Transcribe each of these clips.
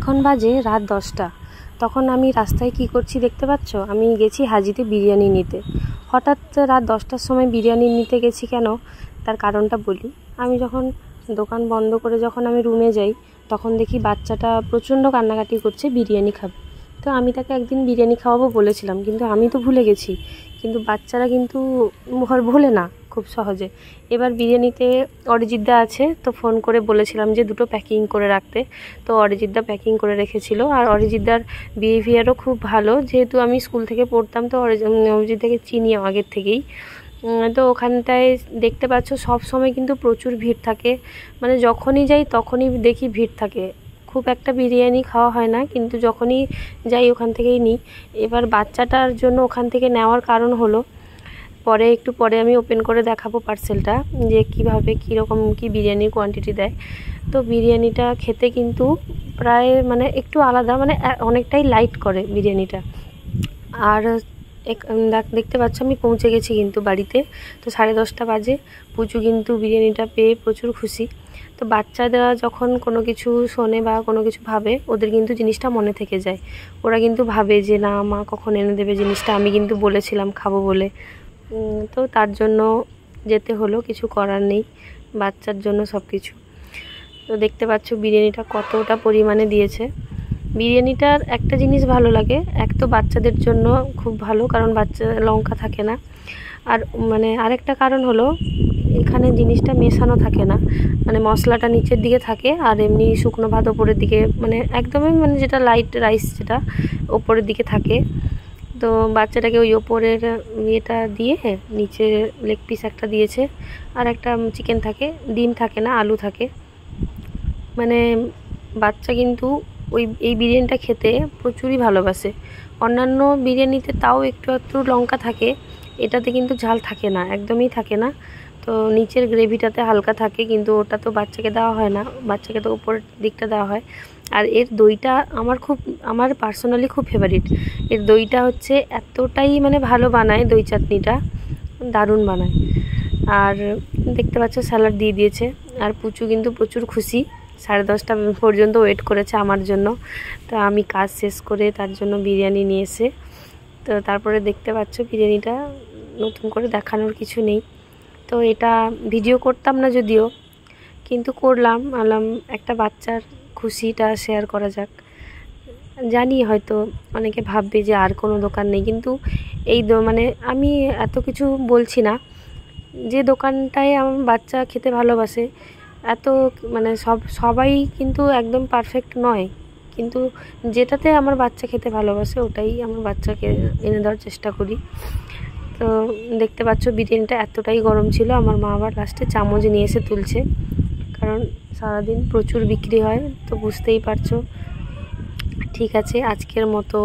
এখন বাজে রাত 10টা। তখন আমি রাস্তায় কি করছি দেখতে পাচ্ছ, আমি গেছি হাজিতে বিরিয়ানি নিতে। হঠাৎ রাত 10টার সময় বিরিয়ানি নিতে গেছি কেন, তার কারণটা বলি। আমি যখন দোকান বন্ধ করে যখন আমি রুমে যাই, তখন দেখি বাচ্চাটা প্রচণ্ড কান্নাকাটি করছে, বিরিয়ানি খাবে। তো আমি তাকে একদিন বিরিয়ানি খাওয়াবো বলেছিলাম, কিন্তু আমি তো ভুলে গেছি। কিন্তু বাচ্চারা কিন্তু ভোলে না খুব সহজে। এবার বিরিয়ানিতে অরিজিৎদা আছে, তো ফোন করে বলেছিলাম যে দুটো প্যাকিং করে রাখতে। তো অরিজিৎদা প্যাকিং করে রেখেছিল। আর অরিজিৎদার বিহেভিয়ারও খুব ভালো, যেহেতু আমি স্কুল থেকে পড়তাম, তো অরিজিৎদাকে চিনি আগের থেকেই। তো ওখানটায় দেখতে পাচ্ছ সব সময় কিন্তু প্রচুর ভিড় থাকে, মানে যখনই যাই তখনই দেখি ভিড় থাকে। খুব একটা বিরিয়ানি খাওয়া হয় না, কিন্তু যখনই যাই ওখান থেকেই নিই। এবার বাচ্চাটার জন্য ওখান থেকে নেওয়ার কারণ হলো, একটু পরে আমি ওপেন করে দেখাবো পার্সেলটা, যে কীভাবে কীরকম কি বিরিয়ানির কোয়ান্টিটি দেয়। তো বিরিয়ানিটা খেতে কিন্তু প্রায় মানে একটু আলাদা, মানে অনেকটাই লাইট করে বিরিয়ানিটা। আর দেখতে পাচ্ছ আমি পৌঁছে গেছি কিন্তু বাড়িতে। তো 10:30 বাজে। পুচু কিন্তু বিরিয়ানিটা পেয়ে প্রচুর খুশি। তো বাচ্চারা যখন কোনো কিছু শোনে বা কোনো কিছু ভাবে, ওদের কিন্তু জিনিসটা মনে থেকে যায়। ওরা কিন্তু ভাবে যে না, মা কখন এনে দেবে জিনিসটা, আমি কিন্তু বলেছিলাম খাবো বলে। তো তার জন্য যেতে হলো, কিছু করার নেই, বাচ্চার জন্য সব কিছু। তো দেখতে পাচ্ছ বিরিয়ানিটা কতটা পরিমাণে দিয়েছে। বিরিয়ানিটার একটা জিনিস ভালো লাগে, এক তো বাচ্চাদের জন্য খুব ভালো, কারণ বাচ্চা লঙ্কা থাকে না। আর মানে আরেকটা কারণ হলো, এখানে জিনিসটা মেশানো থাকে না, মানে মশলাটা নিচের দিকে থাকে আর এমনি শুকনো ভাত ওপরের দিকে, মানে একদমই মানে যেটা লাইট রাইস যেটা ওপরের দিকে থাকে। তো বাচ্চাটাকে ওই ওপরের ইয়েটা দিয়ে নিচে লেগ পিস একটা দিয়েছে, আর একটা চিকেন থাকে, ডিম থাকে না, আলু থাকে। মানে বাচ্চা কিন্তু এই বিরিয়ানিটা খেতে প্রচুরই ভালোবাসে। অন্যান্য বিরিয়ানিতে তাও একটু একটু লঙ্কা থাকে, এটাতে কিন্তু ঝাল থাকে না, একদমই থাকে না। তো নিচের গ্রেভিটাতে হালকা থাকে, কিন্তু ওটা তো বাচ্চাকে দেওয়া হয় না, বাচ্চাকে তো উপরের দিকটা দেওয়া হয়। আর এর দইটা আমার পার্সোনালি খুব ফেভারিট। এর দইটা হচ্ছে এতটাই মানে ভালো বানায়, দই চাটনিটা দারুণ বানায়। আর দেখতে পাচ্ছ স্যালাড দিয়ে দিয়েছে। আর পুচু কিন্তু প্রচুর খুশি, 10:30 পর্যন্ত ওয়েট করেছে আমার জন্য। তো আমি কাজ শেষ করে তার জন্য বিরিয়ানি নিয়ে এসে, তো তারপরে দেখতে পাচ্ছ বিরিয়ানিটা নতুন করে দেখানোর কিছু নেই। তো এটা ভিডিও করতাম না যদিও, কিন্তু করলাম, একটা বাচ্চার খুশিটা শেয়ার করা যাক। জানি হয়তো অনেকে ভাববে যে আর কোনো দোকান নেই, কিন্তু মানে আমি এত কিছু বলছি না, যে দোকানটায় আমার বাচ্চা খেতে ভালোবাসে, এত মানে সবাই কিন্তু একদম পারফেক্ট নয়, কিন্তু যেটাতে আমার বাচ্চা খেতে ভালোবাসে ওটাই আমার বাচ্চাকে এনে দেওয়ার চেষ্টা করি। তো দেখতে পাচ্ছ বিরিয়ানিটা এতটাই গরম ছিল, আমার মা আবার লাস্টে চামচ নিয়ে এসে তুলছে, কারণ সারাদিন প্রচুর বিক্রি হয়, তো বুঝতেই পারছো। ঠিক আছে, আজকের মতো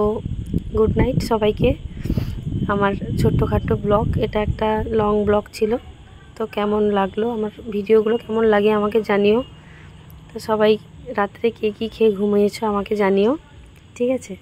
গুড নাইট সবাইকে। আমার ছোট্টখাট্টো ব্লগ, এটা একটা লং ব্লগ ছিল। তো কেমন লাগলো আমার ভিডিওগুলো, কেমন লাগে আমাকে জানিও। তো সবাই রাত্রে কে কী খেয়ে ঘুমিয়েছো আমাকে জানিও, ঠিক আছে।